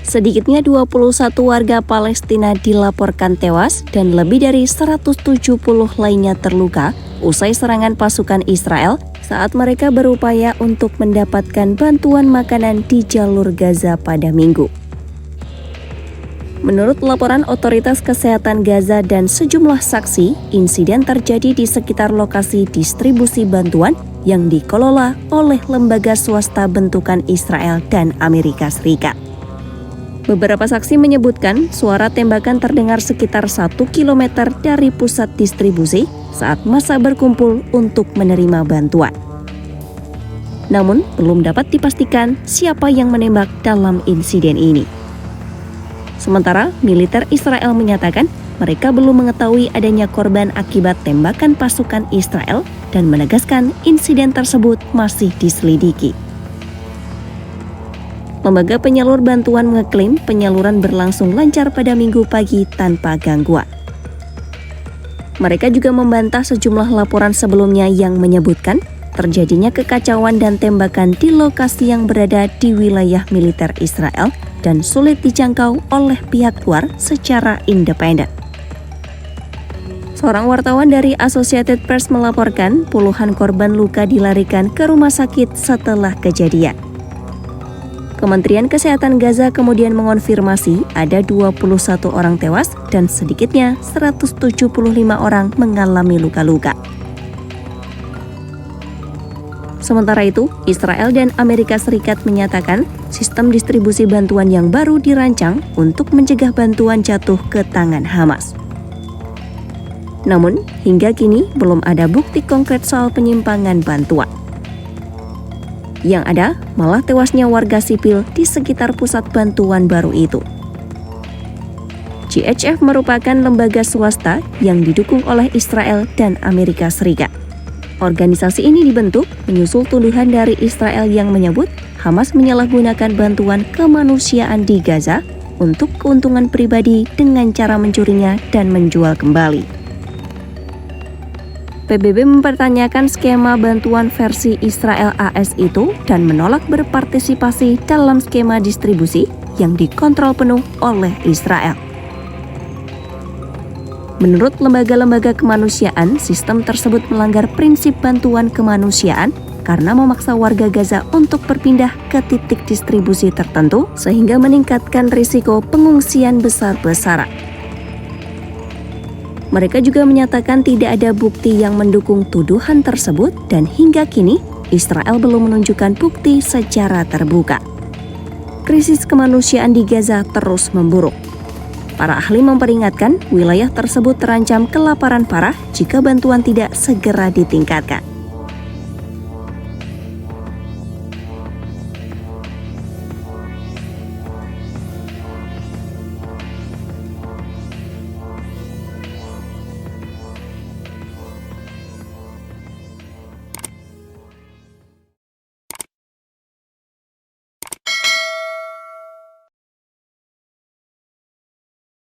Sedikitnya 21 warga Palestina dilaporkan tewas dan lebih dari 170 lainnya terluka usai serangan pasukan Israel saat mereka berupaya untuk mendapatkan bantuan makanan di jalur Gaza pada Minggu. Menurut laporan otoritas kesehatan Gaza dan sejumlah saksi, insiden terjadi di sekitar lokasi distribusi bantuan yang dikelola oleh lembaga swasta bentukan Israel dan Amerika Serikat. Beberapa saksi menyebutkan suara tembakan terdengar sekitar 1 km dari pusat distribusi saat massa berkumpul untuk menerima bantuan. Namun, belum dapat dipastikan siapa yang menembak dalam insiden ini. Sementara, militer Israel menyatakan mereka belum mengetahui adanya korban akibat tembakan pasukan Israel dan menegaskan insiden tersebut masih diselidiki. Lembaga penyalur bantuan mengeklaim penyaluran berlangsung lancar pada Minggu pagi tanpa gangguan. Mereka juga membantah sejumlah laporan sebelumnya yang menyebutkan terjadinya kekacauan dan tembakan di lokasi yang berada di wilayah militer Israel dan sulit dijangkau oleh pihak luar secara independen. Seorang wartawan dari Associated Press melaporkan puluhan korban luka dilarikan ke rumah sakit setelah kejadian. Kementerian Kesehatan Gaza kemudian mengonfirmasi ada 21 orang tewas dan sedikitnya 175 orang mengalami luka-luka. Sementara itu, Israel dan Amerika Serikat menyatakan sistem distribusi bantuan yang baru dirancang untuk mencegah bantuan jatuh ke tangan Hamas. Namun, hingga kini belum ada bukti konkret soal penyimpangan bantuan. Yang ada malah tewasnya warga sipil di sekitar pusat bantuan baru itu. GHF merupakan lembaga swasta yang didukung oleh Israel dan Amerika Serikat. Organisasi ini dibentuk menyusul tuduhan dari Israel yang menyebut Hamas menyalahgunakan bantuan kemanusiaan di Gaza untuk keuntungan pribadi dengan cara mencurinya dan menjual kembali. PBB mempertanyakan skema bantuan versi Israel AS itu dan menolak berpartisipasi dalam skema distribusi yang dikontrol penuh oleh Israel. Menurut lembaga-lembaga kemanusiaan, sistem tersebut melanggar prinsip bantuan kemanusiaan karena memaksa warga Gaza untuk berpindah ke titik distribusi tertentu sehingga meningkatkan risiko pengungsian besar-besaran. Mereka juga menyatakan tidak ada bukti yang mendukung tuduhan tersebut dan hingga kini Israel belum menunjukkan bukti secara terbuka. Krisis kemanusiaan di Gaza terus memburuk. Para ahli memperingatkan wilayah tersebut terancam kelaparan parah jika bantuan tidak segera ditingkatkan.